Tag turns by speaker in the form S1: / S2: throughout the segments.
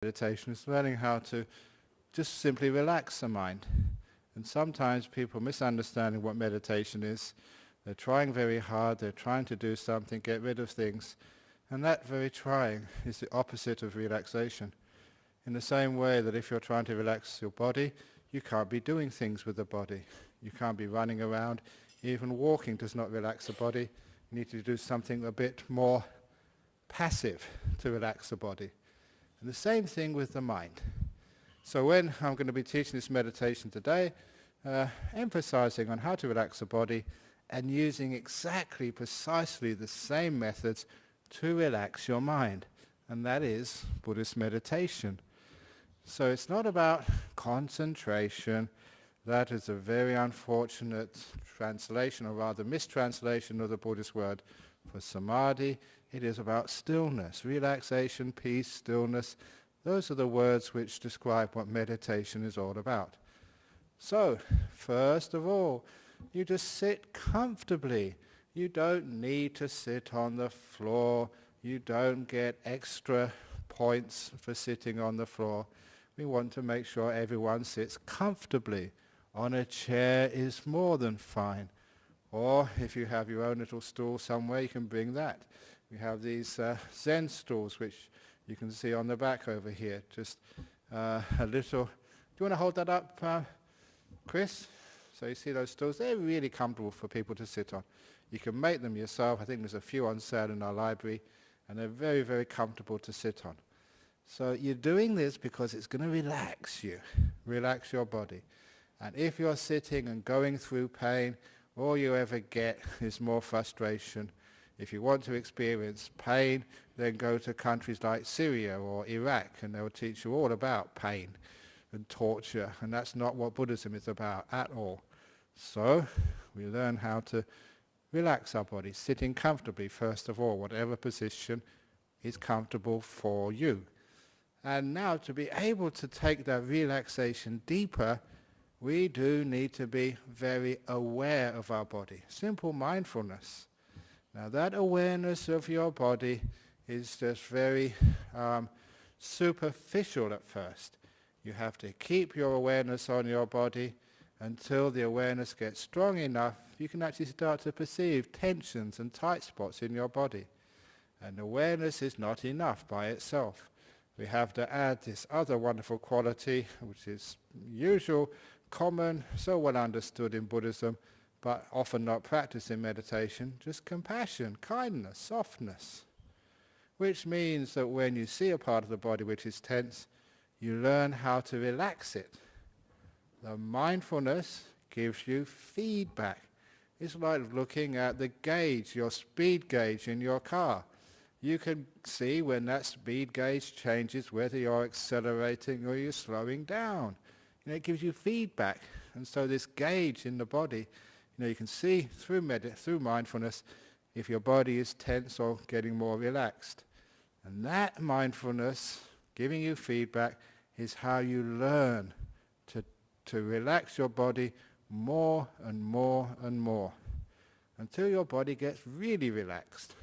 S1: meditation is learning how to just simply relax the mind. And sometimes people misunderstanding what meditation is. They're trying very hard, they're trying to do something, get rid of things. And that very trying is the opposite of relaxation. In the same way that if you're trying to relax your body, you can't be doing things with the body. You can't be running around. Even walking does not relax the body. You need to do something a bit more passive to relax the body. And the same thing with the mind. So when I'm going to be teaching this meditation today, emphasizing on how to relax the body and using exactly, precisely the same methods to relax your mind. And that is Buddhist meditation. So it's not about concentration. That is a very unfortunate translation, or rather mistranslation of the Buddhist word for samadhi. It is about stillness, relaxation, peace, stillness. Those are the words which describe what meditation is all about. So, first of all, you just sit comfortably. You don't need to sit on the floor. You don't get extra points for sitting on the floor. We want to make sure everyone sits comfortably. On a chair is more than fine. Or if you have your own little stool somewhere, you can bring that. We have these Zen stools, which you can see on the back over here. Just a little... Do you want to hold that up, Chris? So you see those stools? They're really comfortable for people to sit on. You can make them yourself. I think there's a few on sale in our library, and they're very, very comfortable to sit on. So you're doing this because it's going to relax you, relax your body. And if you're sitting and going through pain, all you ever get is more frustration. If you want to experience pain, then go to countries like Syria or Iraq, and they will teach you all about pain and torture, and that's not what Buddhism is about at all. So we learn how to relax our body, sitting comfortably first of all, whatever position is comfortable for you. And now to be able to take that relaxation deeper, we do need to be very aware of our body. Simple mindfulness. Now that awareness of your body is just very superficial at first. You have to keep your awareness on your body until the awareness gets strong enough. You can actually start to perceive tensions and tight spots in your body. And awareness is not enough by itself. We have to add this other wonderful quality, which is usual, common, so well understood in Buddhism, but often not practiced in meditation, just compassion, kindness, softness. Which means that when you see a part of the body which is tense, you learn how to relax it. The mindfulness gives you feedback. It's like looking at the gauge, your speed gauge in your car. You can see when that speed gauge changes whether you're accelerating or you're slowing down. It gives you feedback. And so this gauge in the body, you can see through mindfulness if your body is tense or getting more relaxed. And that mindfulness, giving you feedback, is how you learn to relax your body more and more and more until your body gets really relaxed.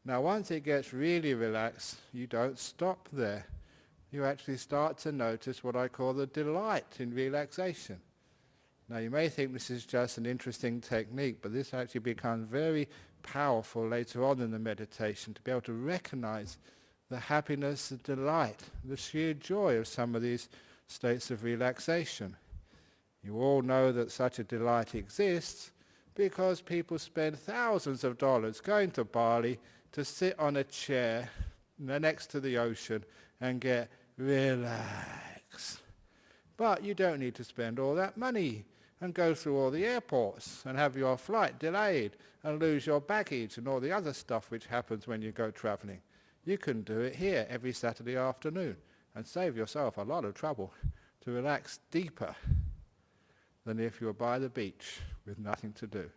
S1: Now once it gets really relaxed, you don't stop there. You actually start to notice what I call the delight in relaxation. Now you may think this is just an interesting technique, but this actually becomes very powerful later on in the meditation, to be able to recognize the happiness, the delight, the sheer joy of some of these states of relaxation. You all know that such a delight exists because people spend thousands of dollars going to Bali to sit on a chair next to the ocean and get relaxed. But you don't need to spend all that money and go through all the airports and have your flight delayed and lose your baggage and all the other stuff which happens when you go traveling. You can do it here every Saturday afternoon and save yourself a lot of trouble to relax deeper than if you were by the beach with nothing to do.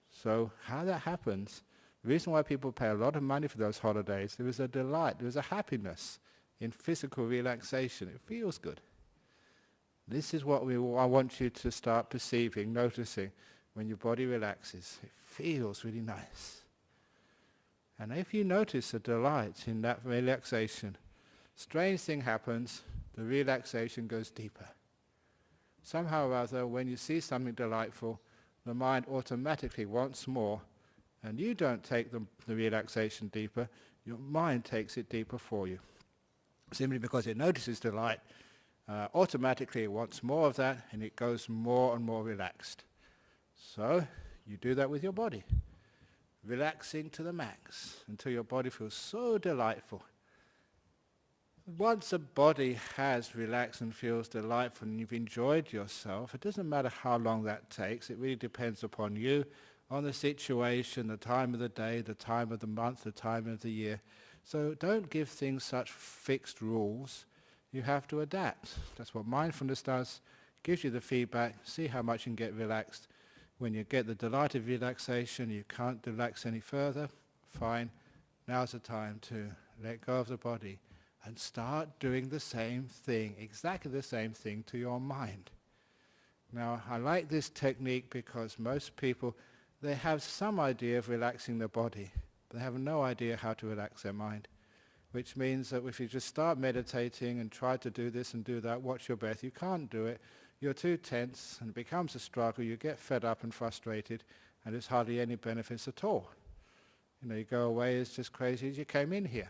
S1: So how that happens, the reason why people pay a lot of money for those holidays, there is a delight, there is a happiness in physical relaxation. It feels good. This is what I want you to start perceiving, noticing when your body relaxes. It feels really nice. And if you notice a delight in that relaxation, Strange thing happens, the relaxation goes deeper. Somehow or other, when you see something delightful, the mind automatically wants more, and you don't take the relaxation deeper, your mind takes it deeper for you. Simply because it notices delight, automatically it wants more of that, and it goes more and more relaxed. So, you do that with your body, relaxing to the max, until your body feels so delightful. Once a body has relaxed and feels delightful and you've enjoyed yourself, it doesn't matter how long that takes. It really depends upon you, on the situation, the time of the day, the time of the month, the time of the year. So don't give things such fixed rules. You have to adapt. That's what mindfulness does. It gives you the feedback. See how much you can get relaxed. When you get the delight of relaxation, you can't relax any further. Fine. Now's the time to let go of the body and start doing the same thing, exactly the same thing to your mind. Now, I like this technique because most people, they have some idea of relaxing their body, but they have no idea how to relax their mind, which means that if you just start meditating and try to do this and do that, watch your breath, you can't do it. You're too tense, and it becomes a struggle. You get fed up and frustrated, and there's hardly any benefits at all. You go away as just crazy as you came in here.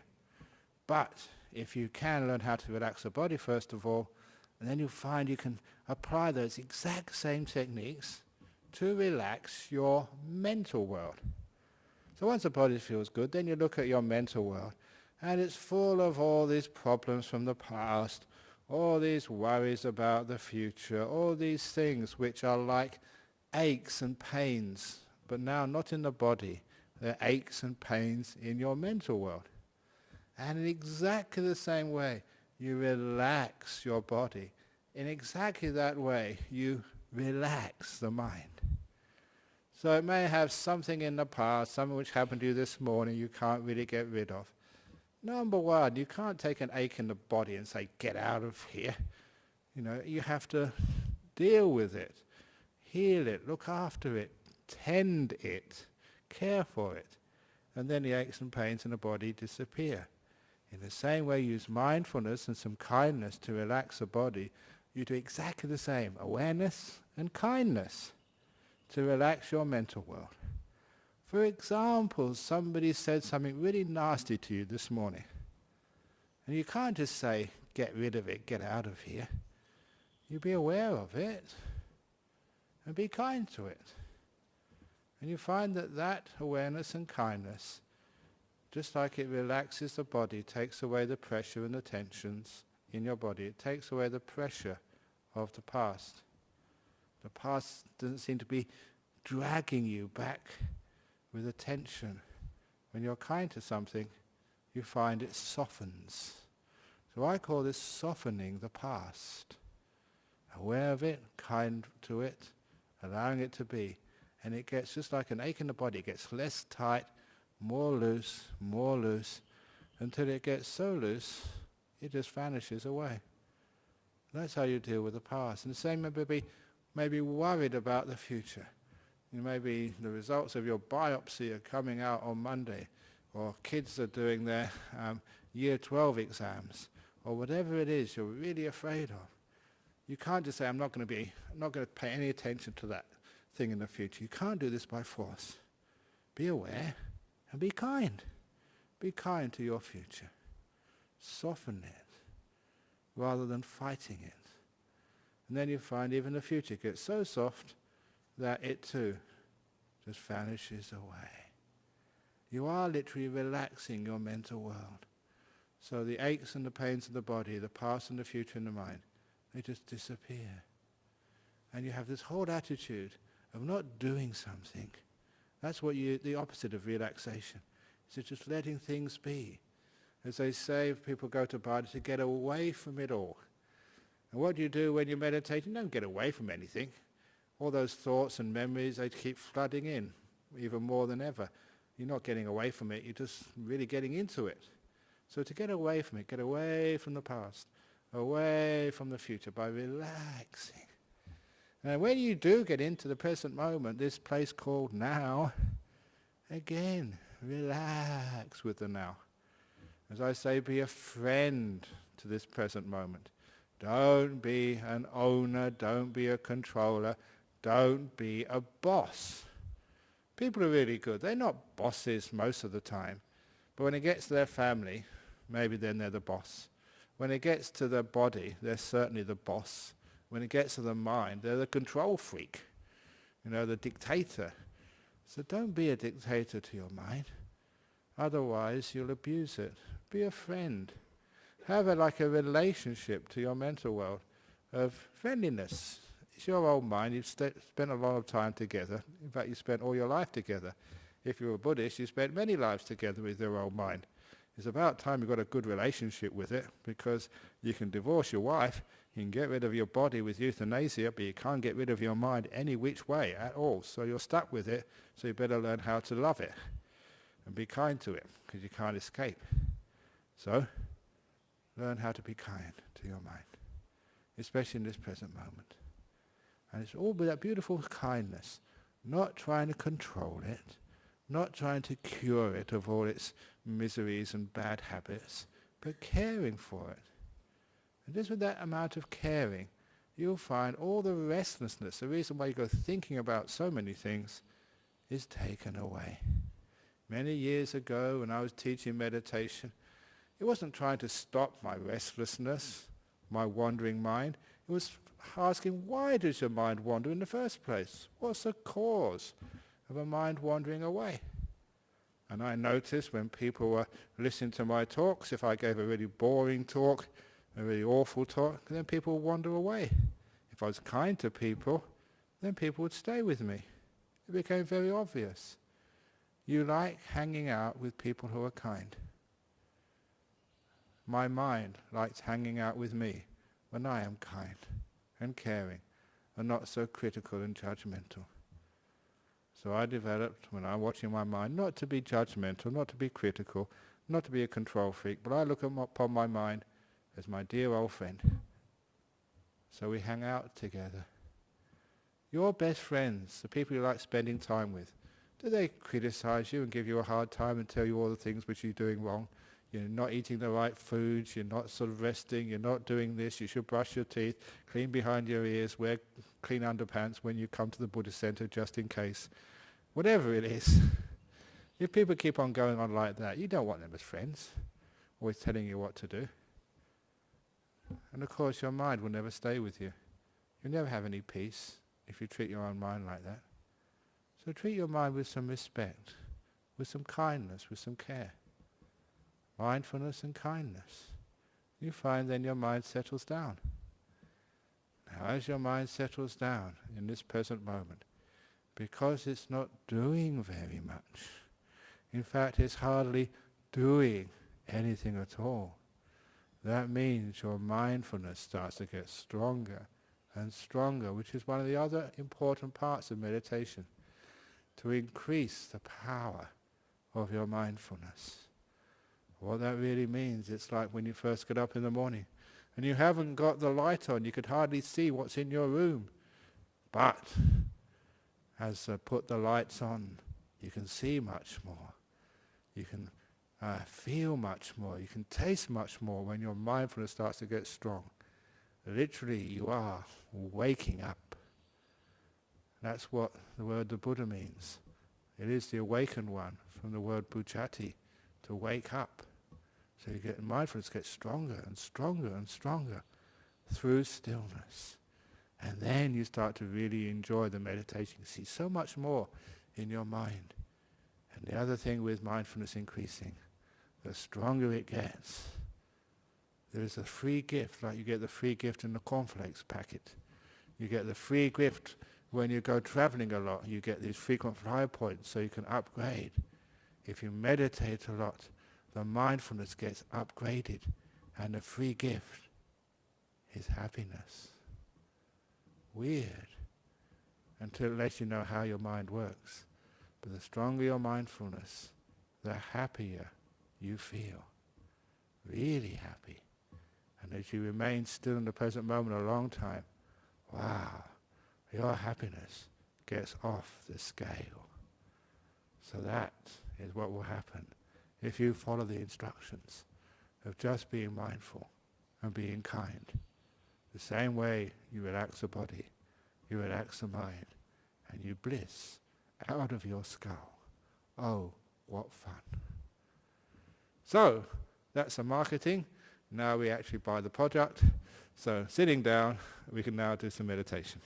S1: But if you can learn how to relax the body first of all, and then you'll find you can apply those exact same techniques to relax your mental world. So once the body feels good, then you look at your mental world, and it's full of all these problems from the past, all these worries about the future, all these things which are like aches and pains, but now not in the body. They're aches and pains in your mental world. And in exactly the same way, you relax your body. In exactly that way, you relax the mind. So it may have something in the past, something which happened to you this morning you can't really get rid of. Number one, you can't take an ache in the body and say, get out of here. You have to deal with it, heal it, look after it, tend it, care for it. And then the aches and pains in the body disappear. In the same way, use mindfulness and some kindness to relax the body. You do exactly the same, awareness and kindness, to relax your mental world. For example, somebody said something really nasty to you this morning. And you can't just say, get rid of it, get out of here. You be aware of it and be kind to it. And you find that awareness and kindness, just like it relaxes the body, takes away the pressure and the tensions in your body. It takes away the pressure of the past. The past doesn't seem to be dragging you back with a tension. When you're kind to something, you find it softens. So I call this softening the past. Aware of it, kind to it, allowing it to be. And it gets just like an ache in the body. It gets less tight, more loose, until it gets so loose, it just vanishes away. That's how you deal with the past. And the same may be worried about the future. Maybe the results of your biopsy are coming out on Monday, or kids are doing their year 12 exams, or whatever it is you're really afraid of. You can't just say, I'm not going to pay any attention to that thing in the future. You can't do this by force. Be aware and be kind. Be kind to your future. Soften it rather than fighting it. And then you find even the future gets so soft that it too just vanishes away. You are literally relaxing your mental world. So the aches and the pains of the body, the past and the future in the mind, they just disappear. And you have this whole attitude of not doing something. That's the opposite of relaxation. It's just letting things be. As they say, if people go to body, to get away from it all. And what do you do when you meditate? You don't get away from anything. All those thoughts and memories, they keep flooding in, even more than ever. You're not getting away from it, you're just really getting into it. So to get away from it, get away from the past, away from the future by relaxing. And when you do get into the present moment, this place called now, again, relax with the now. As I say, be a friend to this present moment. Don't be an owner, don't be a controller, don't be a boss. People are really good. They're not bosses most of the time. But when it gets to their family, maybe then they're the boss. When it gets to their body, they're certainly the boss. When it gets to the mind, they're the control freak. The dictator. So don't be a dictator to your mind. Otherwise, you'll abuse it. Be a friend. Have a relationship to your mental world of friendliness. It's your old mind. You've spent a lot of time together. In fact, you spent all your life together. If you're a Buddhist, you spent many lives together with your old mind. It's about time you've got a good relationship with it, because you can divorce your wife, you can get rid of your body with euthanasia, but you can't get rid of your mind any which way at all. So you're stuck with it, so you better learn how to love it and be kind to it, because you can't escape. So learn how to be kind to your mind, especially in this present moment. And it's all with that beautiful kindness, not trying to control it, not trying to cure it of all its miseries and bad habits, but caring for it. And just with that amount of caring, you'll find all the restlessness, the reason why you go thinking about so many things, is taken away. Many years ago, when I was teaching meditation, it wasn't trying to stop my restlessness, my wandering mind. It was asking, why does your mind wander in the first place? What's the cause of a mind wandering away? And I noticed when people were listening to my talks, if I gave a really boring talk, a really awful talk, then people would wander away. If I was kind to people, then people would stay with me. It became very obvious. You like hanging out with people who are kind. My mind likes hanging out with me when I am kind and caring and not so critical and judgmental. So I developed, when I'm watching my mind, not to be judgmental, not to be critical, not to be a control freak, but I look upon my mind as my dear old friend. So we hang out together. Your best friends, the people you like spending time with, do they criticize you and give you a hard time and tell you all the things which you're doing wrong? You're not eating the right foods, you're not sort of resting, you're not doing this, you should brush your teeth, clean behind your ears, wear clean underpants when you come to the Buddhist center just in case. Whatever it is. If people keep on going on like that, you don't want them as friends, always telling you what to do. And of course your mind will never stay with you. You'll never have any peace if you treat your own mind like that. So treat your mind with some respect, with some kindness, with some care. Mindfulness and kindness. You find then your mind settles down. Now as your mind settles down in this present moment, because it's not doing very much, in fact it's hardly doing anything at all, that means your mindfulness starts to get stronger and stronger, which is one of the other important parts of meditation, to increase the power of your mindfulness. What that really means, it's like when you first get up in the morning and you haven't got the light on, you could hardly see what's in your room. But as put the lights on, you can see much more. You can feel much more. You can taste much more when your mindfulness starts to get strong. Literally, you are waking up. That's what the word the Buddha means. It is the awakened one, from the word bujjhati, to wake up. So you get mindfulness gets stronger and stronger and stronger through stillness. And then you start to really enjoy the meditation. You see so much more in your mind. And the other thing with mindfulness increasing, the stronger it gets, there is a free gift, like you get the free gift in the cornflakes packet. You get the free gift when you go traveling a lot. You get these frequent flyer points so you can upgrade. If you meditate a lot, the mindfulness gets upgraded, and the free gift is happiness. Weird, until it lets you know how your mind works. But the stronger your mindfulness, the happier you feel. Really happy. And as you remain still in the present moment a long time, wow, your happiness gets off the scale. So that is what will happen if you follow the instructions of just being mindful and being kind. The same way you relax the body, you relax the mind, and you bliss out of your skull. Oh, what fun. So, that's the marketing. Now we actually buy the product. So, sitting down, we can now do some meditation.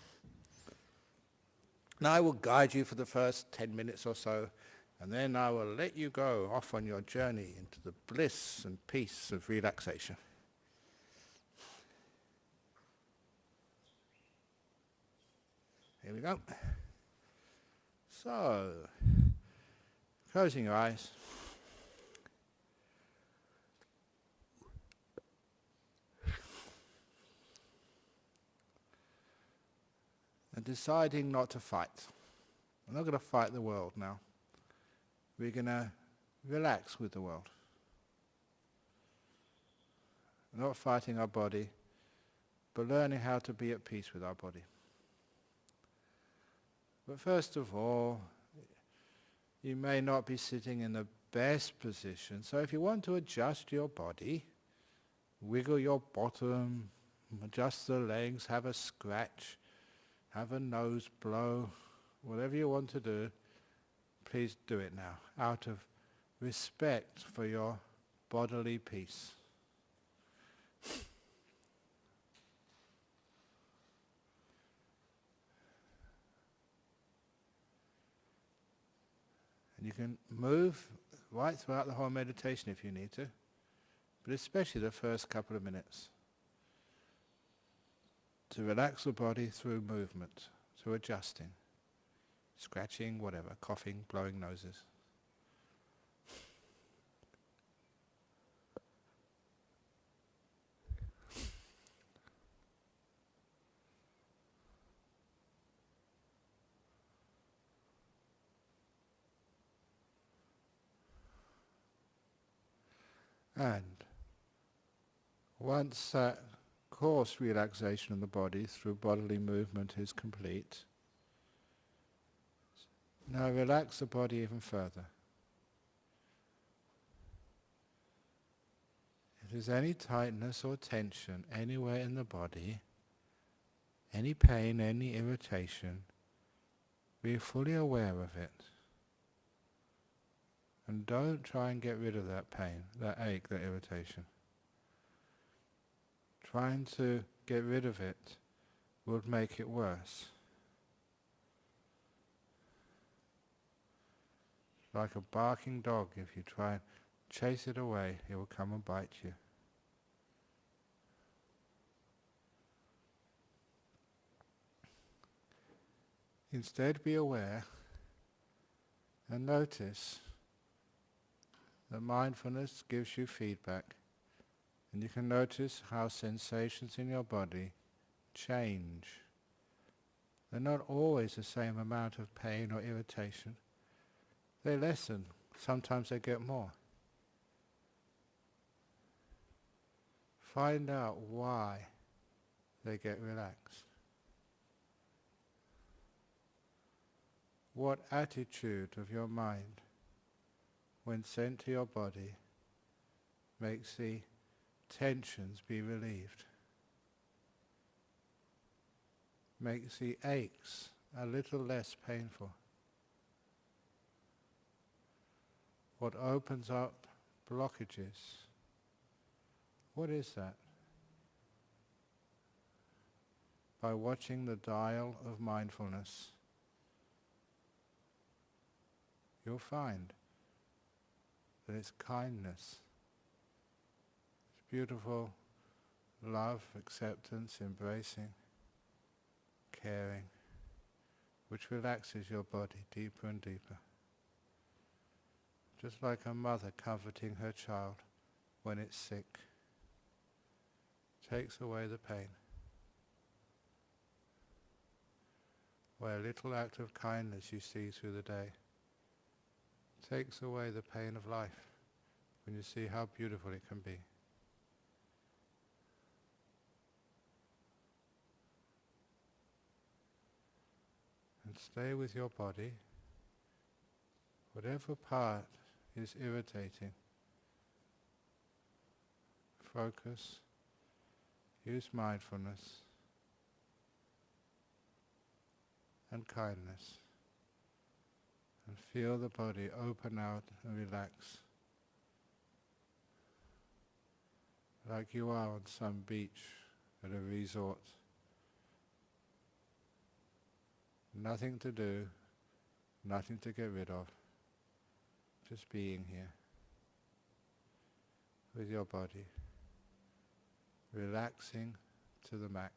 S1: Now I will guide you for the first 10 minutes or so, and then I will let you go off on your journey into the bliss and peace of relaxation. Here we go. So, closing your eyes. And deciding not to fight. We're not going to fight the world now. We're going to relax with the world. We're not fighting our body, but learning how to be at peace with our body. But first of all, you may not be sitting in the best position, so if you want to adjust your body, wiggle your bottom, adjust the legs, have a scratch, have a nose blow, whatever you want to do, please do it now, out of respect for your bodily peace. And you can move right throughout the whole meditation if you need to, but especially the first couple of minutes. To relax the body through movement, through adjusting, scratching, whatever, coughing, blowing noses. And once that coarse relaxation of the body through bodily movement is complete, now relax the body even further. If there's any tightness or tension anywhere in the body, any pain, any irritation, be fully aware of it. And don't try and get rid of that pain, that ache, that irritation. Trying to get rid of it would make it worse. Like a barking dog, if you try and chase it away, it will come and bite you. Instead, be aware and notice that mindfulness gives you feedback, and you can notice how sensations in your body change. They're not always the same amount of pain or irritation. They lessen. Sometimes they get more. Find out why they get relaxed. What attitude of your mind, when sent to your body, makes the tensions be relieved, makes the aches a little less painful. What opens up blockages? What is that? By watching the dial of mindfulness, you'll find that it's kindness, it's beautiful love, acceptance, embracing, caring, which relaxes your body deeper and deeper. Just like a mother comforting her child when it's sick, takes away the pain. Where a little act of kindness you see through the day takes away the pain of life when you see how beautiful it can be. And stay with your body, whatever part is irritating. Focus Use mindfulness and kindness and feel the body open out and relax, like you are on some beach at a resort. Nothing to do, nothing to get rid of, just being here with your body, relaxing to the max.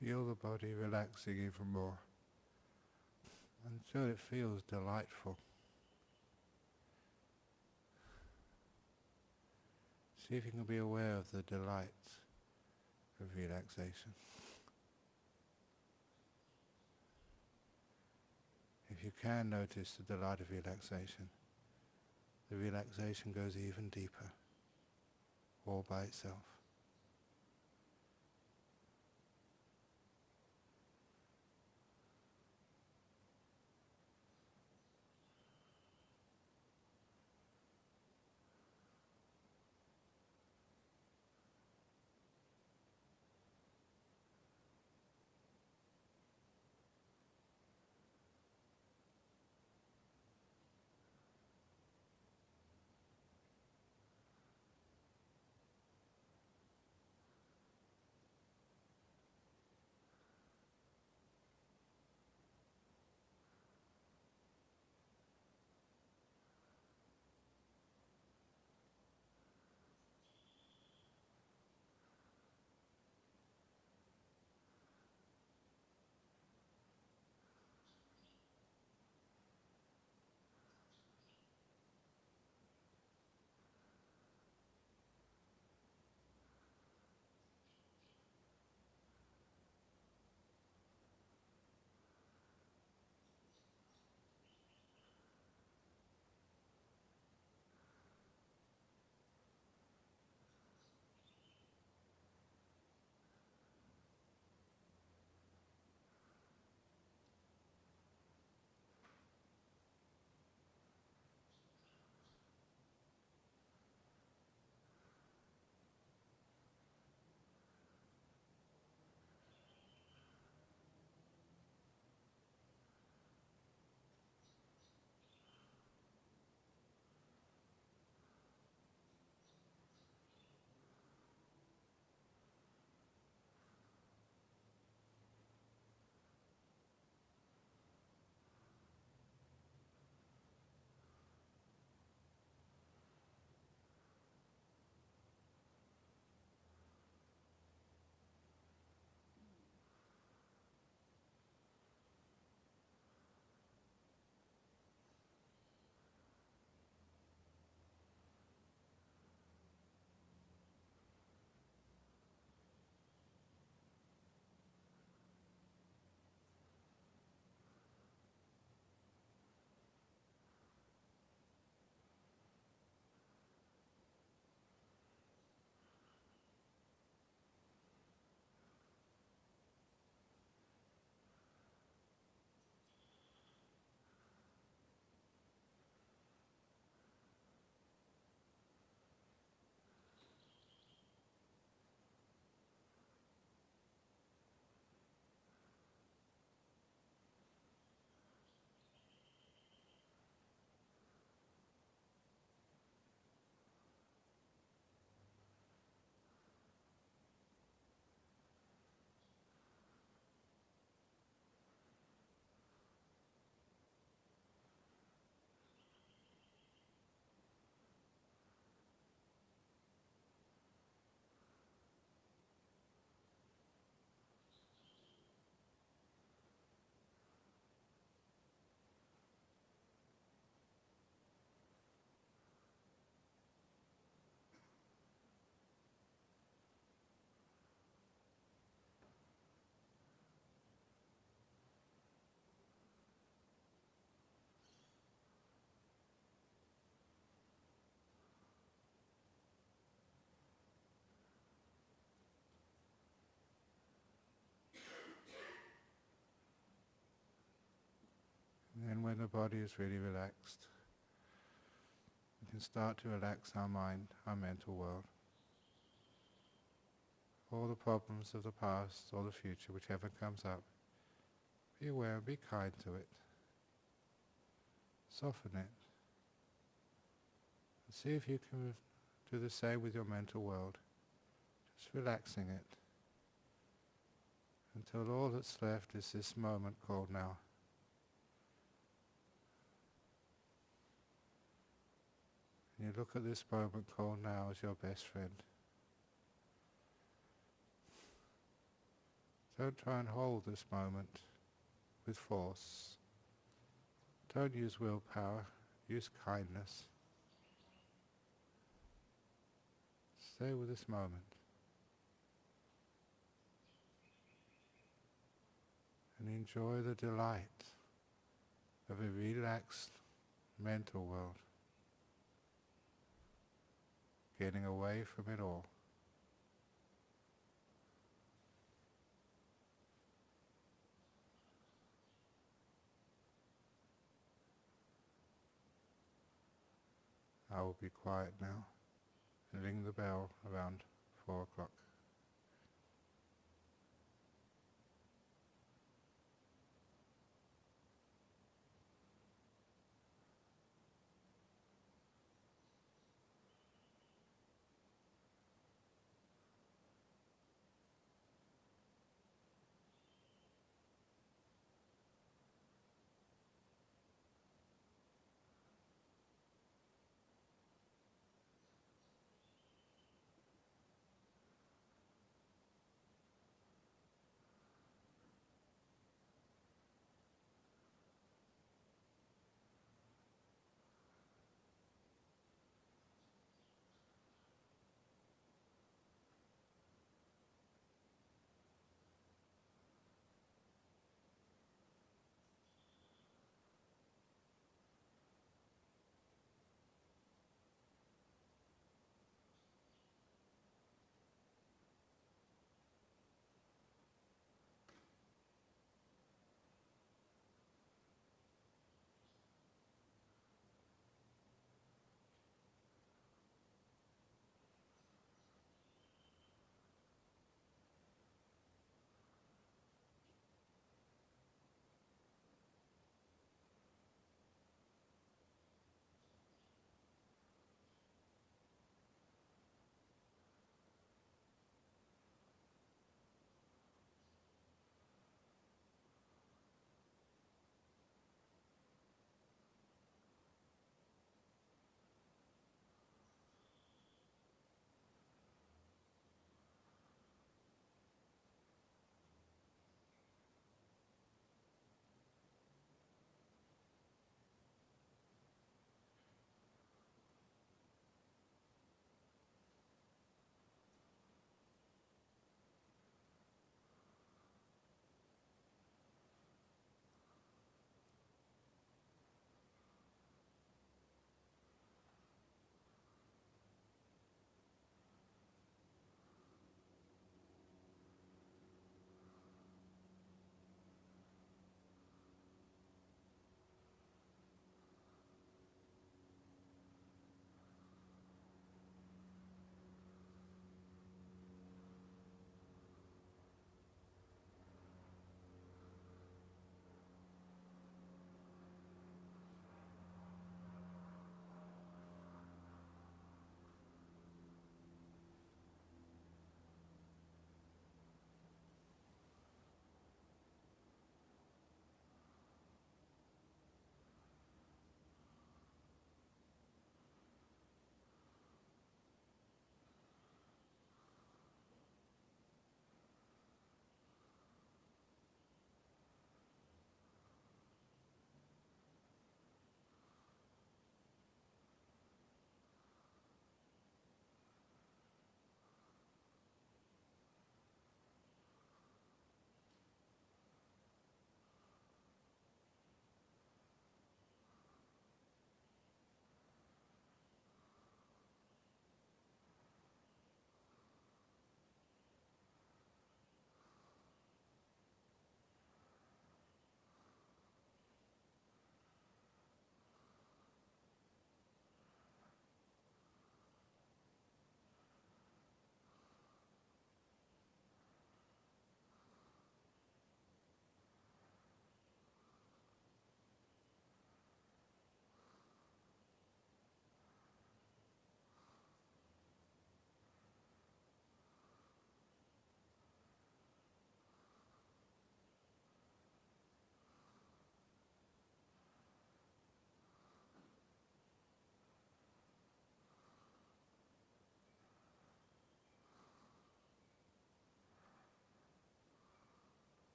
S1: Feel the body relaxing even more until it feels delightful. See if you can be aware of the delight of relaxation. If you can notice the delight of relaxation, the relaxation goes even deeper, all by itself. And then when the body is really relaxed, we can start to relax our mind, our mental world. All the problems of the past or the future, whichever comes up, be aware and be kind to it. Soften it. And see if you can do the same with your mental world. Just relaxing it. Until all that's left is this moment called now. And you look at this moment called now as your best friend. Don't try and hold this moment with force. Don't use willpower, use kindness. Stay with this moment. And enjoy the delight of a relaxed mental world. Getting away from it all. I will be quiet now and ring the bell around 4 o'clock.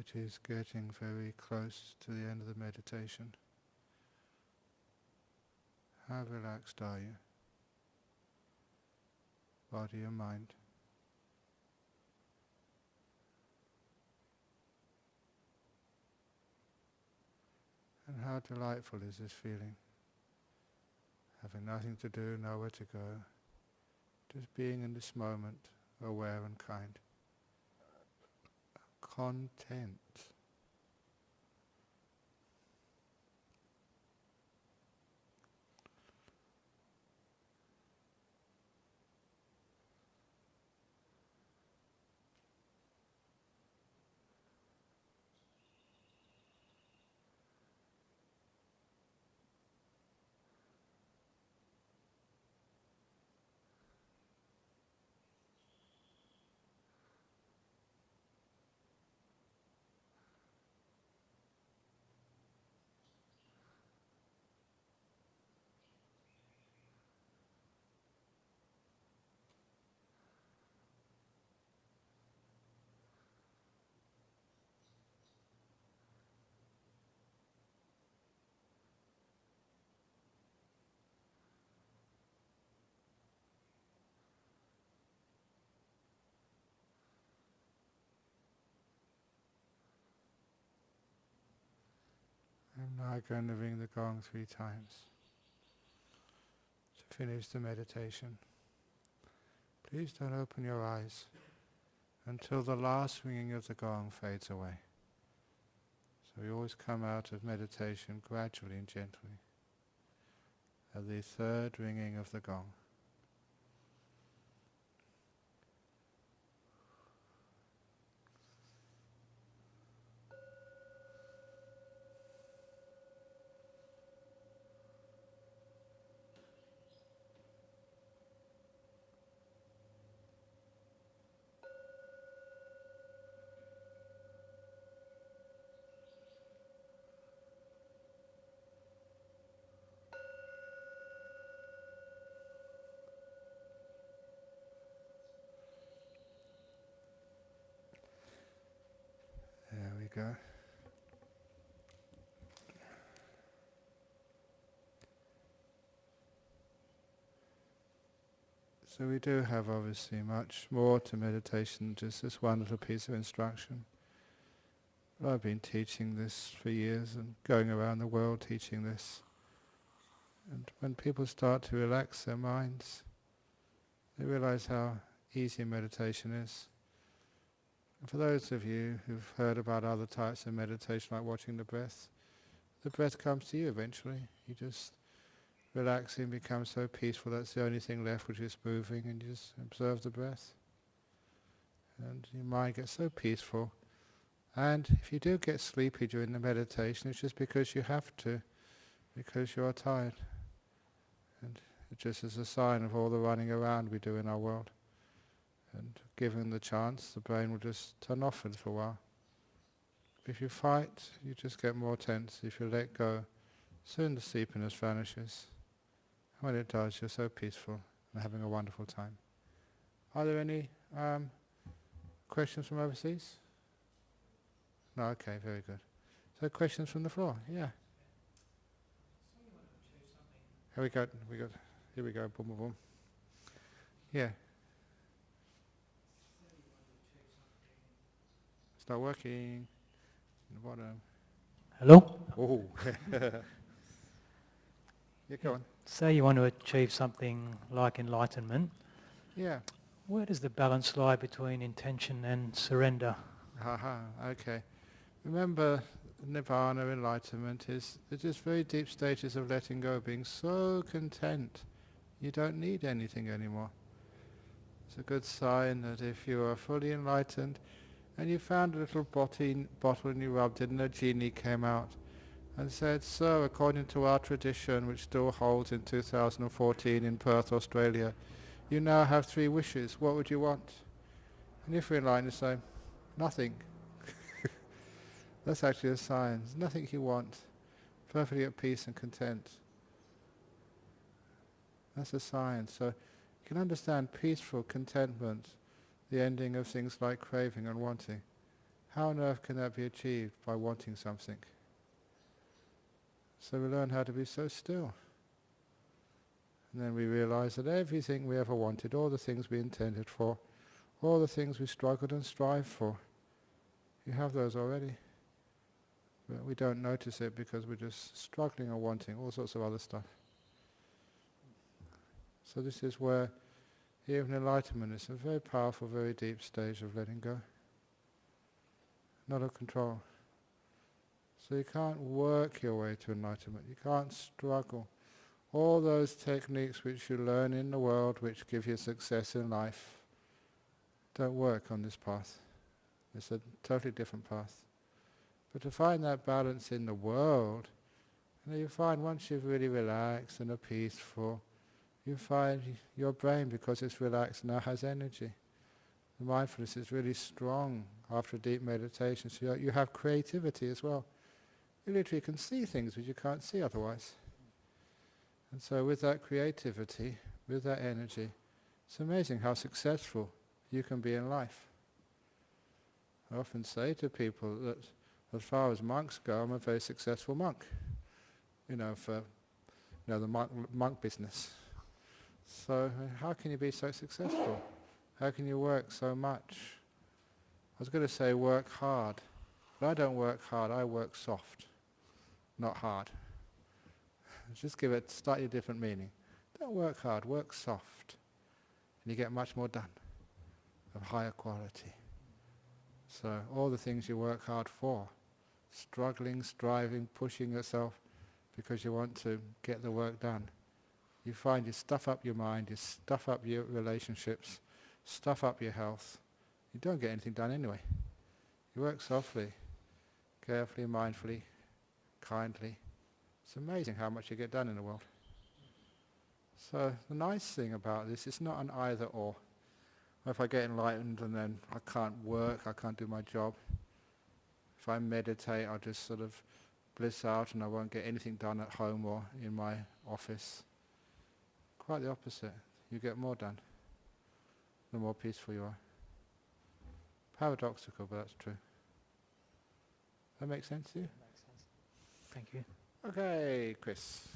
S1: which is getting very close to the end of the meditation. How relaxed are you? Body and mind. And how delightful is this feeling? Having nothing to do, nowhere to go, just being in this moment, aware and kind. Content. I'm now going to ring the gong 3 times to finish the meditation. Please don't open your eyes until the last ringing of the gong fades away. So we always come out of meditation gradually and gently at the 3rd ringing of the gong. There we go. So we do have obviously much more to meditation than just this one little piece of instruction. But I've been teaching this for years and going around the world teaching this. And when people start to relax their minds, they realize how easy meditation is. And for those of you who've heard about other types of meditation, like watching the breath comes to you eventually. You just relaxing becomes so peaceful, that's the only thing left which is moving, and you just observe the breath. And your mind gets so peaceful. And if you do get sleepy during the meditation, it's just because you have to, because you are tired. And it just is a sign of all the running around we do in our world. And given the chance, the brain will just turn off for a little while. If you fight, you just get more tense. If you let go, soon the sleepiness vanishes. And when it does, you're so peaceful and having a wonderful time. Are there any questions from overseas? No, okay, very good. So questions from the floor? Yeah. Here we go. Here we go. Boom, boom, boom. Yeah. It's not working. In the bottom.
S2: Hello?
S1: Oh. Yeah, go on.
S2: Say you want to achieve something like enlightenment.
S1: Yeah.
S2: Where does the balance lie between intention and surrender?
S1: Okay. Remember, Nirvana, enlightenment, is just very deep stages of letting go, being so content. You don't need anything anymore. It's a good sign that if you are fully enlightened and you found a little bottle and you rubbed it and a genie came out and said, "So, according to our tradition, which still holds in 2014 in Perth, Australia, you now have 3 wishes. What would you want?" And if you're enlightened, you say, "Nothing." That's actually a sign. There's nothing you want. Perfectly at peace and content. That's a sign. So you can understand peaceful contentment, the ending of things like craving and wanting. How on earth can that be achieved? By wanting something. So we learn how to be so still. And then we realize that everything we ever wanted, all the things we intended for, all the things we struggled and strived for, you have those already. But we don't notice it because we're just struggling or wanting all sorts of other stuff. So this is where even enlightenment is a very powerful, very deep stage of letting go. Not of control. So you can't work your way to enlightenment. You can't struggle. All those techniques which you learn in the world which give you success in life don't work on this path. It's a totally different path. But to find that balance in the world, you find once you've really relaxed and are peaceful, you find your brain, because it's relaxed, now has energy. The mindfulness is really strong after deep meditation, so you have creativity as well. You literally can see things which you can't see otherwise. And so with that creativity, with that energy, it's amazing how successful you can be in life. I often say to people that as far as monks go, I'm a very successful monk. For the monk business. So how can you be so successful? How can you work so much? I was going to say work hard, but I don't work hard, I work soft, not hard. Just give it a slightly different meaning. Don't work hard, work soft. And you get much more done, of higher quality. So all the things you work hard for, struggling, striving, pushing yourself because you want to get the work done. You find you stuff up your mind, you stuff up your relationships, stuff up your health. You don't get anything done anyway. You work softly, carefully, mindfully, kindly. It's amazing how much you get done in the world. So the nice thing about this, it's not an either or. If I get enlightened and then I can't work, I can't do my job. If I meditate, I'll just sort of bliss out and I won't get anything done at home or in my office. Quite the opposite. You get more done, the more peaceful you are. Paradoxical, but that's true. That make sense to you?
S2: Makes sense. Thank you.
S1: Okay, Chris.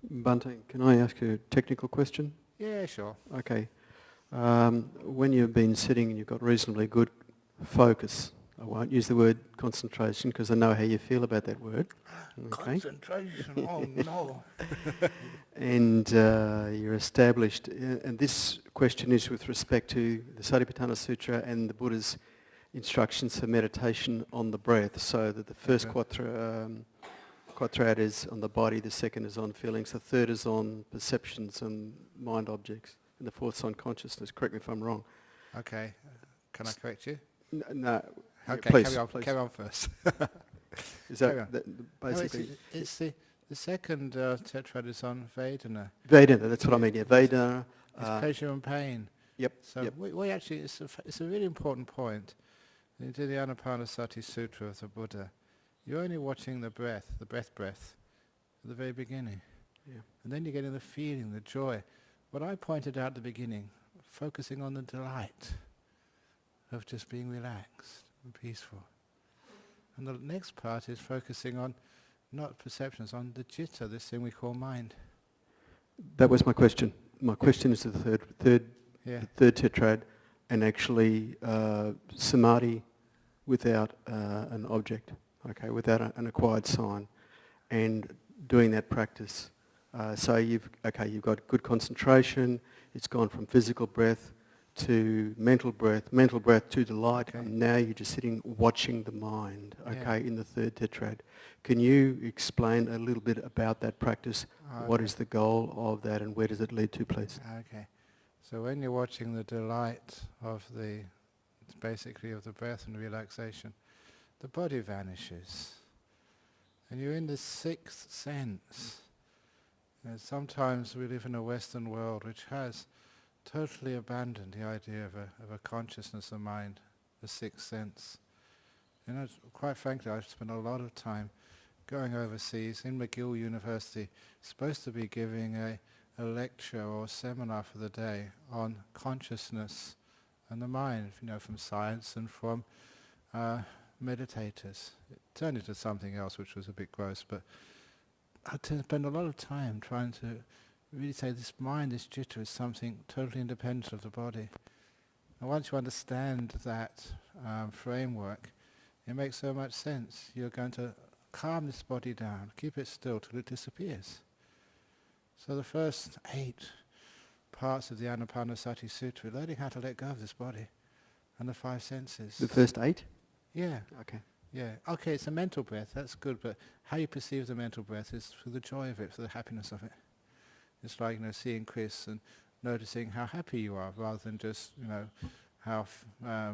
S3: Bante, can I ask you a technical question?
S1: Yeah, sure.
S3: Okay. When you've been sitting and you've got reasonably good focus, I won't use the word concentration because I know how you feel about that word. Okay.
S1: Concentration, oh no.
S3: And you're established, and this question is with respect to the Satipatthana Sutra and the Buddha's instructions for meditation on the breath, so that the first quadrant is on the body, the second is on feelings, the third is on perceptions and mind objects, and the fourth's on consciousness. Correct me if I'm wrong.
S1: Okay, can I correct you?
S3: No.
S1: Okay,
S3: please,
S1: carry on first.
S3: Is that basically...
S1: No, it's the second tetrad is on Vedana.
S3: Vedana, that's what I mean, yeah. Vedana.
S1: It's pleasure and pain.
S3: Yep.
S1: So
S3: yep.
S1: we actually, it's a really important point. When you do the Anapanasati Sutra of the Buddha, you're only watching the breath at the very beginning.
S3: Yeah.
S1: And then you're getting the feeling, the joy. What I pointed out at the beginning, focusing on the delight of just being relaxed and peaceful. And the next part is focusing on not perceptions, on the citta, this thing we call mind.
S3: That was my question. My question is the third tetrad, and actually samadhi without an object, okay, without an acquired sign, and doing that practice. So you've got good concentration. It's gone from physical breath to mental breath to delight,
S1: okay.
S3: And now you're just sitting watching the mind, okay, in the third tetrad. Can you explain a little bit about that practice?
S1: Okay.
S3: What is the goal of that and where does it lead to, please?
S1: Okay. So when you're watching the delight of basically of the breath and relaxation, the body vanishes. And you're in the sixth sense. And sometimes we live in a Western world which has totally abandoned the idea of a consciousness of mind, the sixth sense. Quite frankly, I've spent a lot of time going overseas in McGill University, supposed to be giving a lecture or seminar for the day on consciousness and the mind, from science and from meditators. It turned into something else which was a bit gross, but I spend a lot of time trying to really say this mind, this citta, is something totally independent of the body. And once you understand that framework, it makes so much sense. You're going to calm this body down, keep it still till it disappears. So the first 8 parts of the Anapanasati Sutra, learning how to let go of this body and the 5 senses.
S3: The first 8?
S1: Yeah.
S3: Okay.
S1: Yeah. Okay, it's a mental breath, that's good, but how you perceive the mental breath is through the joy of it, through the happiness of it. It's like, seeing Chris and noticing how happy you are, rather than just, how, I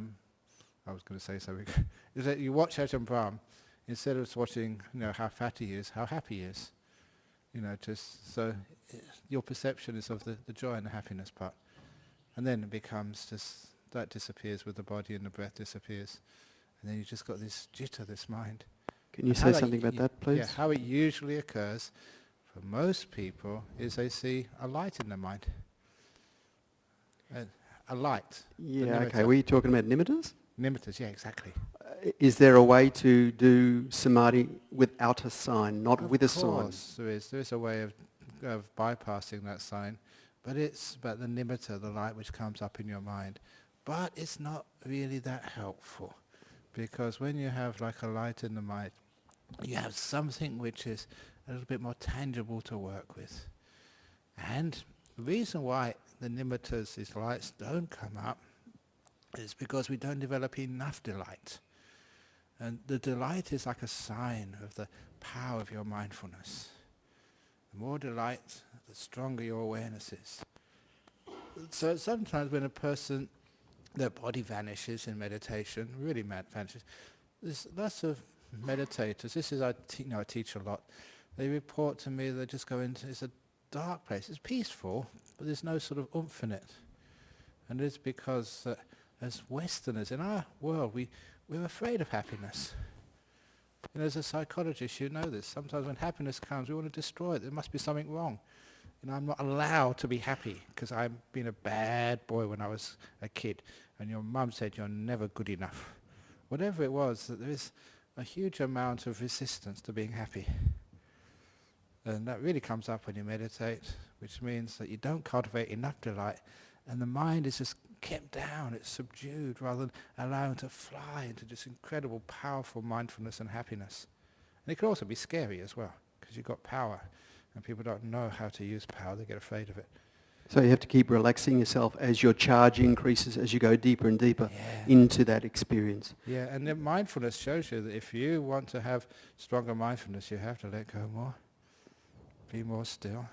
S1: was going to say something. Is that you watch Ajahn Brahm, instead of watching, how fat he is, how happy he is. Just so your perception is of the joy and the happiness part. And then it becomes just, that disappears with the body and the breath disappears. And then you just got this citta, this mind.
S3: Can you say something about that, please?
S1: Yeah, how it usually occurs for most people is they see a light in their mind. A light.
S3: Yeah, okay. Were you talking about nimittas?
S1: Nimittas, yeah, exactly.
S3: Is there a way to do samadhi without a sign, not with a sign?
S1: Of course there is. There is a way of bypassing that sign, but it's about the nimitta, the light which comes up in your mind. But it's not really that helpful, because when you have like a light in the mind, you have something which is a little bit more tangible to work with. And the reason why the nimittas, these lights, don't come up is because we don't develop enough delight. And the delight is like a sign of the power of your mindfulness. The more delight, the stronger your awareness is. So sometimes when a person, their body vanishes in meditation, really vanishes, there's lots of meditators, this is, I teach a lot, they report to me they just go into, it's a dark place, it's peaceful, but there's no sort of oomph in it. And it's because as Westerners, in our world, we're afraid of happiness. As a psychologist, you know this. Sometimes when happiness comes, we want to destroy it. There must be something wrong. I'm not allowed to be happy because I've been a bad boy when I was a kid. And your mum said you're never good enough. Whatever it was, that there is a huge amount of resistance to being happy. And that really comes up when you meditate, which means that you don't cultivate enough delight, and the mind is just kept down, it's subdued, rather than allowing it to fly into this incredible, powerful mindfulness and happiness. And it can also be scary as well, because you've got power, and people don't know how to use power, they get afraid of it.
S3: So you have to keep relaxing yourself as your charge increases, as you go deeper and deeper into that experience.
S1: Yeah, and then mindfulness shows you that if you want to have stronger mindfulness, you have to let go more, be more still,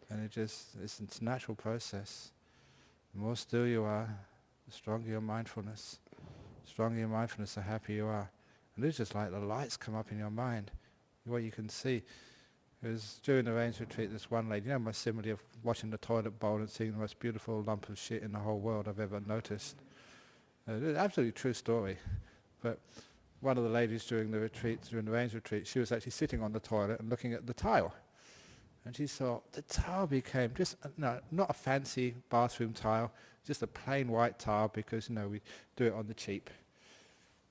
S1: and it's a natural process. The more still you are, the stronger your mindfulness. The stronger your mindfulness, the happier you are. And it's just like the lights come up in your mind, what you can see. It was during the rains retreat, this one lady, my simile of watching the toilet bowl and seeing the most beautiful lump of shit in the whole world I've ever noticed. It's an absolutely true story. But one of the ladies during the rains retreat, she was actually sitting on the toilet and looking at the tile. And she saw the tile became just, not a fancy bathroom tile, just a plain white tile because, we do it on the cheap.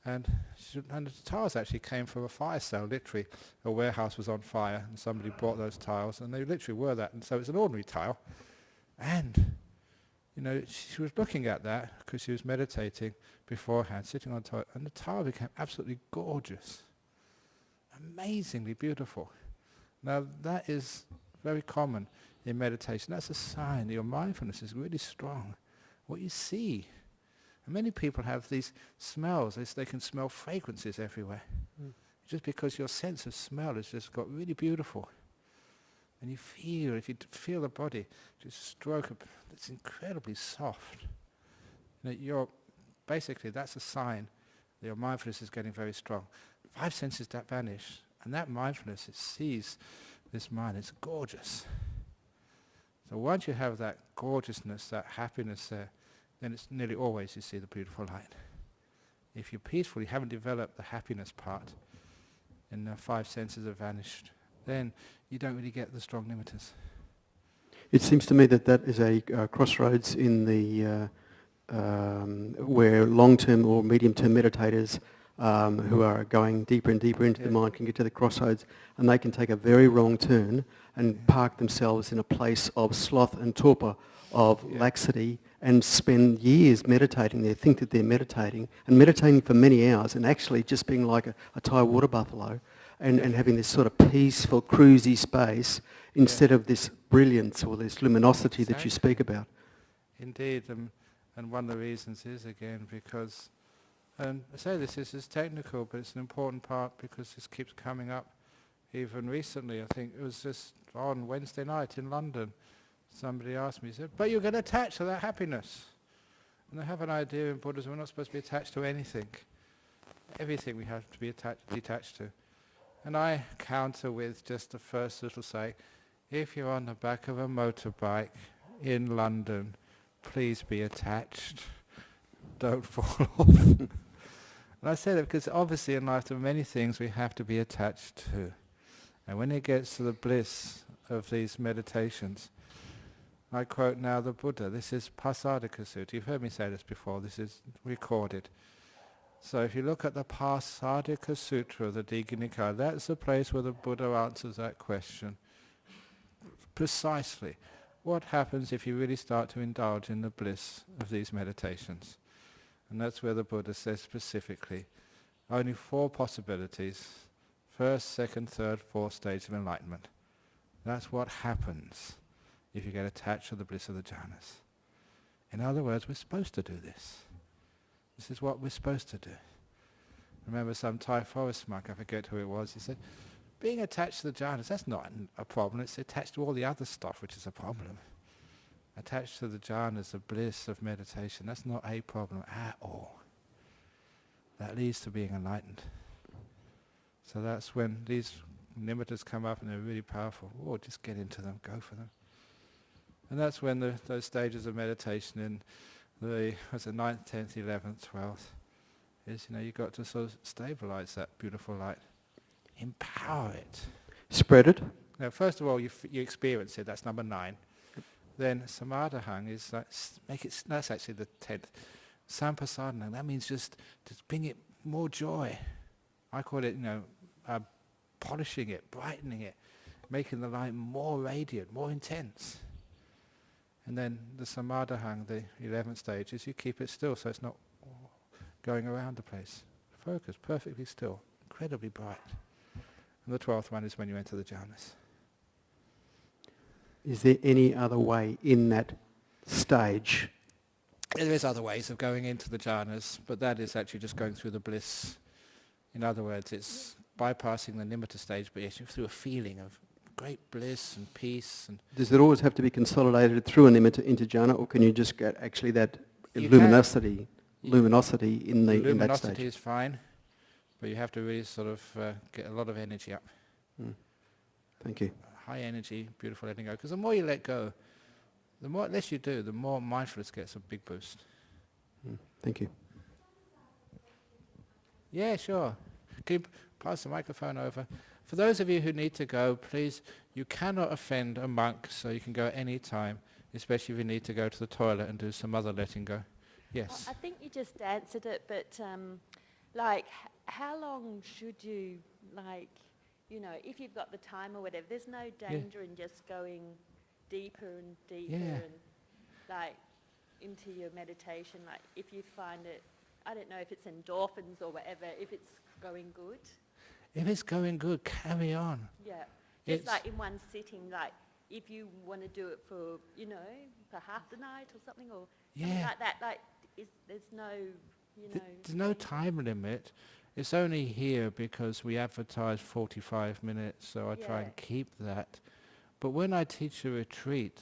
S1: And the tiles actually came from a fire sale, literally. A warehouse was on fire and somebody brought those tiles and they literally were that. And so it's an ordinary tile. And, she was looking at that because she was meditating beforehand, sitting on the toilet, and the tile became absolutely gorgeous. Amazingly beautiful. Now that is very common in meditation. That's a sign that your mindfulness is really strong. What you see. And many people have these smells. They can smell fragrances everywhere. Just because your sense of smell has just got really beautiful. And if you feel the body, just stroke up, it's incredibly soft. Basically that's a sign that your mindfulness is getting very strong. 5 senses that vanish. And that mindfulness, it sees this mind, it's gorgeous. So once you have that gorgeousness, that happiness there, then it's nearly always you see the beautiful light. If you're peaceful, you haven't developed the happiness part, and the 5 senses have vanished, then you don't really get the strong nimittas.
S3: It seems to me that is a crossroads in the where long-term or medium-term meditators who are going deeper and deeper into the mind can get to the crossroads, and they can take a very wrong turn and park themselves in a place of sloth and torpor, of laxity, and spend years meditating there, think that they're meditating, and meditating for many hours, and actually just being like a Thai water buffalo, and having this sort of peaceful, cruisy space, instead of this brilliance or this luminosity that you speak about.
S1: Indeed, and one of the reasons is, again, because, and I say this is technical, but it's an important part because this keeps coming up. Even recently, I think it was just on Wednesday night in London, somebody asked me, he said, but you're going to attach to that happiness. And I have an idea in Buddhism, we're not supposed to be attached to anything. Everything we have to be detached to. And I counter with just the first little say, if you're on the back of a motorbike in London, please be attached. Don't fall off. And I say that because obviously in life there are many things we have to be attached to. And when it gets to the bliss of these meditations, I quote now the Buddha. This is Pasadika Sutta. You've heard me say this before. This is recorded. So if you look at the Pasadika Sutra of the Digha Nikaya, that's the place where the Buddha answers that question. Precisely. What happens if you really start to indulge in the bliss of these meditations? And that's where the Buddha says specifically, only 4 possibilities. First, second, third, fourth stage of enlightenment. That's what happens if you get attached to the bliss of the jhanas. In other words, we're supposed to do this. This is what we're supposed to do. Remember some Thai forest monk, I forget who it was, he said, being attached to the jhanas, that's not a problem, it's attached to all the other stuff which is a problem. Attached to the jhanas, the bliss of meditation, that's not a problem at all. That leads to being enlightened. So that's when these nimittas come up and they're really powerful. Oh, just get into them, go for them. And that's when those stages of meditation in the 9th, 10th, 11th, 12th is, you've got to sort of stabilize that beautiful light. Empower it.
S3: Spread it.
S1: Now, first of all, you experience it. That's number 9. Then samadhahang is that's actually the 10th. Sampasadana, that means just bring it more joy. I call it, polishing it, brightening it, making the light more radiant, more intense. And then the samadhahang, the 11th stage, is you keep it still so it's not going around the place. Focus, perfectly still, incredibly bright. And the 12th one is when you enter the jhanas.
S3: Is there any other way in that stage?
S1: There is other ways of going into the jhanas, but that is actually just going through the bliss. In other words, it's bypassing the nimitta stage, but yes, through a feeling of great bliss and peace. And
S3: does it always have to be consolidated through a nimitta into jhana, or can you just get actually that luminosity in that stage?
S1: Luminosity is fine, but you have to really sort of get a lot of energy up.
S3: Thank you.
S1: High energy, beautiful letting go. Because the more you let go, the less you do, the more mindfulness gets a big boost.
S3: Thank you.
S1: Yeah, sure. Can you pass the microphone over? For those of you who need to go, please, you cannot offend a monk, so you can go at any time, especially if you need to go to the toilet and do some other letting go. Yes?
S4: I think you just answered it, but how long should you, if you've got the time or whatever, there's no danger in just going deeper and deeper and into your meditation, if you find it, I don't know if it's endorphins or whatever, if it's going good.
S1: If it's going good, carry on.
S4: Yeah, just in one sitting, if you want to do it for, for half the night or something, or something like that, there's no,
S1: There's no time limit. It's only here because we advertise 45 minutes, so I try and keep that. But when I teach a retreat,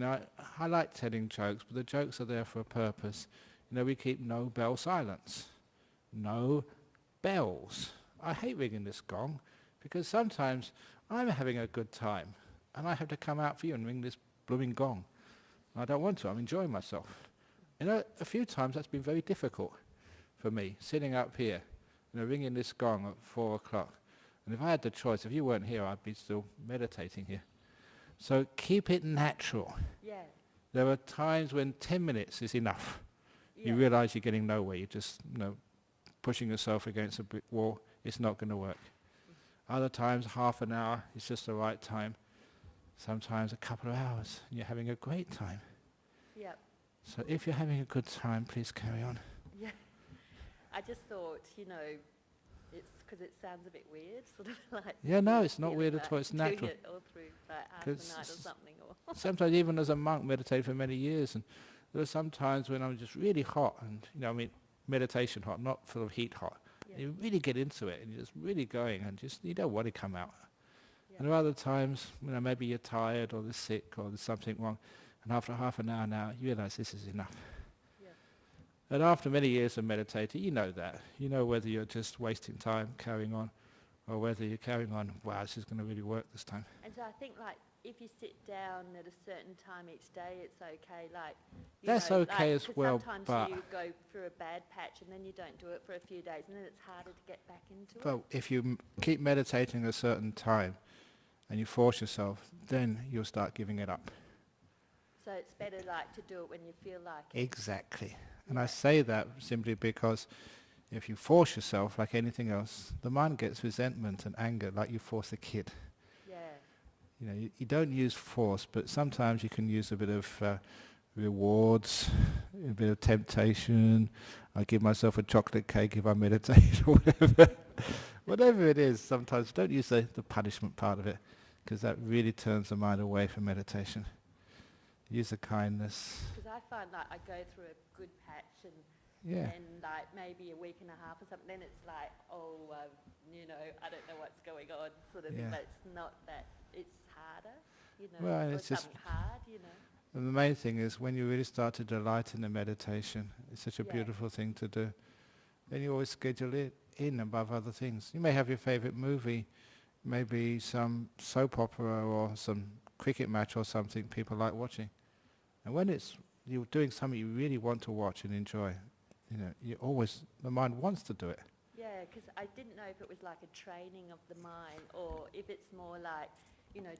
S1: I like telling jokes, but the jokes are there for a purpose. We keep no bell silence. No bells. I hate ringing this gong because sometimes I'm having a good time and I have to come out for you and ring this blooming gong. I don't want to. I'm enjoying myself. A few times that's been very difficult for me, sitting up here, ringing this gong at 4 o'clock. And if I had the choice, if you weren't here, I'd be still meditating here. So keep it natural.
S4: Yeah.
S1: There are times when 10 minutes is enough.
S4: Yeah.
S1: You realize you're getting nowhere. You just, pushing yourself against a brick wall, it's not going to work. Other times, half an hour is just the right time. Sometimes a couple of hours, and you're having a great time.
S4: Yep.
S1: So if you're having a good time, please carry on.
S4: Yeah. I just thought, it's because it sounds a bit weird, sort of like...
S1: Yeah, no, it's not weird at all, it's natural.
S4: Doing it all through like half the night or something. Or
S1: Sometimes even as a monk, meditated for many years, and there are some times when I'm just really hot, and meditation hot, not full of heat hot.
S4: Yeah.
S1: You really get into it, and you're just really going, and you don't want to come out.
S4: Yeah.
S1: And there are other times, maybe you're tired, or there's sick, or there's something wrong, and after half an hour now, you realize this is enough.
S4: Yeah.
S1: And after many years of meditating, you know that. You know whether you're just wasting time carrying on, or whether you're carrying on, wow, this is going to really work this time.
S4: And so I think, like, if you sit down at a certain time each day, it's okay. Like,
S1: That's okay as well,
S4: sometimes
S1: but
S4: you go through a bad patch and then you don't do it for a few days, and then it's harder to get back into it.
S1: but if you keep meditating a certain time, and you force yourself, then you'll start giving it up.
S4: So it's better, like, to do it when you feel like it.
S1: Exactly. And I say that simply because if you force yourself, like anything else, the mind gets resentment and anger, like you force a kid.
S4: Yeah.
S1: You don't use force, but sometimes you can use a bit of rewards, a bit of temptation. I give myself a chocolate cake if I meditate, or whatever. Whatever it is, sometimes don't use the punishment part of it, because that really turns the mind away from meditation. Use the kindness.
S4: Because I find, like, I go through a good patch and
S1: Yeah.
S4: and like maybe a week and a half or something, then it's like, I don't know what's going on, sort of thing.
S1: Yeah.
S4: But it's not that, it's harder,
S1: Well,
S4: or
S1: it's just
S4: something hard,
S1: And the main thing is when you really start to delight in the meditation, it's such a
S4: Yeah.
S1: beautiful thing to do. Then you always schedule it in above other things. You may have your favorite movie, maybe some soap opera or some cricket match or something people like watching. And when you're doing something you really want to watch and enjoy, the mind wants to do it.
S4: Yeah, because I didn't know if it was like a training of the mind, or if it's more like,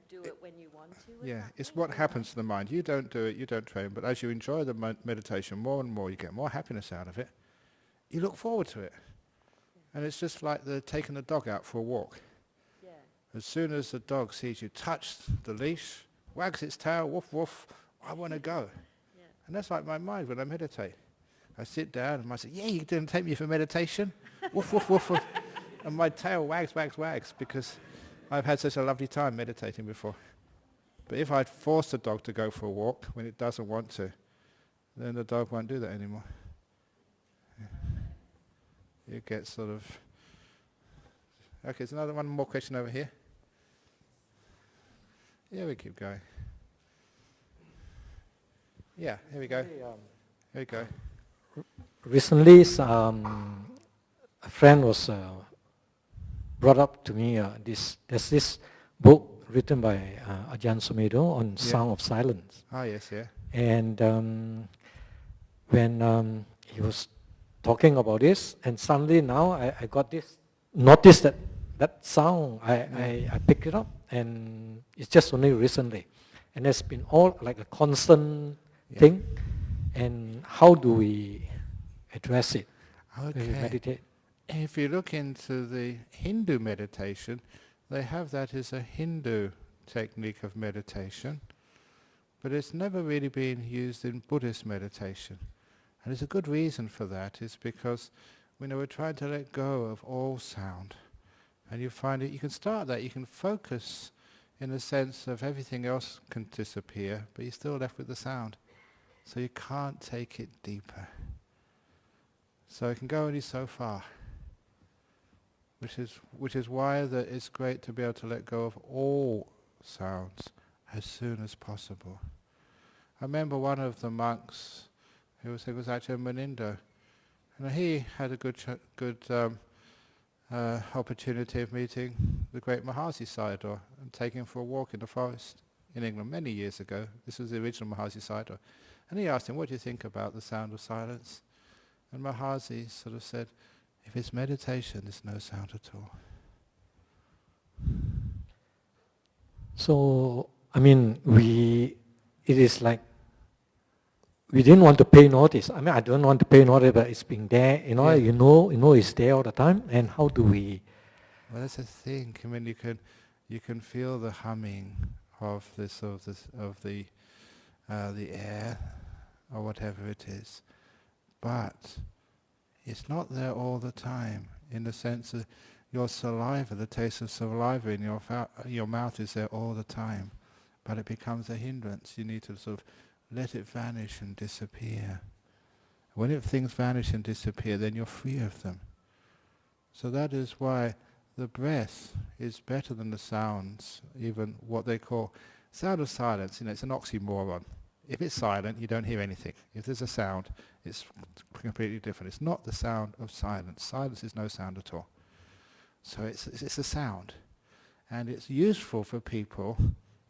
S4: do it when you want to. Or
S1: Yeah, it's
S4: something,
S1: what happens to the mind. You don't do it, you don't train, but as you enjoy the meditation more and more, you get more happiness out of it. You look forward to it.
S4: Yeah.
S1: And it's just like taking the dog out for a walk.
S4: Yeah.
S1: As soon as the dog sees you touch the leash, wags its tail, woof woof, I want to go.
S4: Yeah.
S1: And that's like my mind when I meditate. I sit down and I say, yeah, you didn't take me for meditation? Woof, woof, woof, woof. And my tail wags, wags, wags, because I've had such a lovely time meditating before. But if I'd force the dog to go for a walk when it doesn't want to, then the dog won't do that anymore. Yeah. You get sort of... Okay, there's one more question over here. Yeah, we keep going. Yeah, here we go. Here we go.
S5: Recently, a friend was brought up to me. There's this book written by Ajahn Sumedho on Sound of Silence.
S1: Ah, yes, yeah.
S5: And when he was talking about this, and suddenly now I got this, noticed that sound, I picked it up, and it's just only recently. And it's been all like a constant thing. And how do we address it when we meditate?
S1: If you look into the Hindu meditation, they have that as a Hindu technique of meditation, but it's never really been used in Buddhist meditation. And there's a good reason for that, is because we're trying to let go of all sound. And you find that you can start that, you can focus in the sense of everything else can disappear, but you're still left with the sound. So you can't take it deeper. So it can go only so far. Which is why that it's great to be able to let go of all sounds as soon as possible. I remember one of the monks who was actually Manindo, and he had a good opportunity of meeting the great Mahasi Sayadaw and taking him for a walk in the forest in England many years ago. This was the original Mahasi Sayadaw. And he asked him, what do you think about the sound of silence? And Mahasi sort of said, if it's meditation, there's no sound at all.
S5: So, it is like we didn't want to pay notice. I mean, I don't want to pay notice, but it's been there.
S1: Yeah.
S5: You know, it's there all the time. And how do we?
S1: Well, that's the thing. I mean, you can feel the humming of the air or whatever it is, but it's not there all the time. In the sense that your saliva, the taste of saliva in your mouth is there all the time, but it becomes a hindrance. You need to sort of let it vanish and disappear. When things vanish and disappear, then you're free of them. So that is why the breath is better than the sounds, even what they call sound of silence. It's an oxymoron. If it's silent, you don't hear anything. If there's a sound, it's completely different. It's not the sound of silence. Silence is no sound at all. So it's a sound. And it's useful for people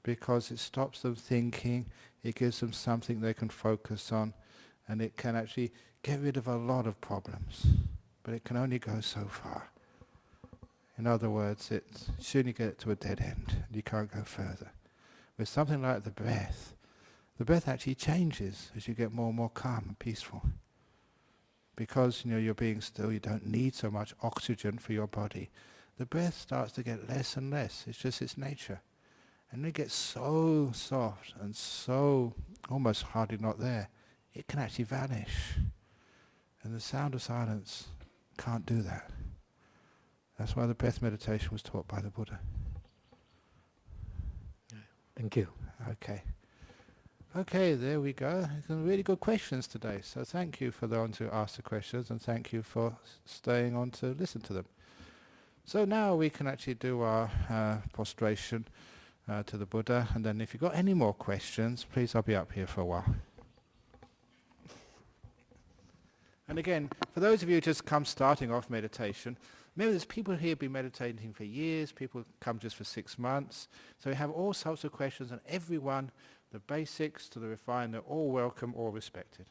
S1: because it stops them thinking, it gives them something they can focus on, and it can actually get rid of a lot of problems. But it can only go so far. In other words, soon you get to a dead end. You can't go further. With something like the breath actually changes as you get more and more calm and peaceful. Because you're being still, you don't need so much oxygen for your body. The breath starts to get less and less. It's just its nature. And it gets so soft and so almost hardly not there, it can actually vanish. And the sound of silence can't do that. That's why the breath meditation was taught by the Buddha.
S5: Thank you.
S1: Okay, there we go. Some really good questions today. So thank you for the ones who asked the questions, and thank you for staying on to listen to them. So now we can actually do our prostration to the Buddha, and then if you've got any more questions, please, I'll be up here for a while. And again, for those of you who just come starting off meditation, remember there's people here who've been meditating for years, people come just for 6 months, so we have all sorts of questions, and everyone, the basics to the refined, they're all welcome, all respected.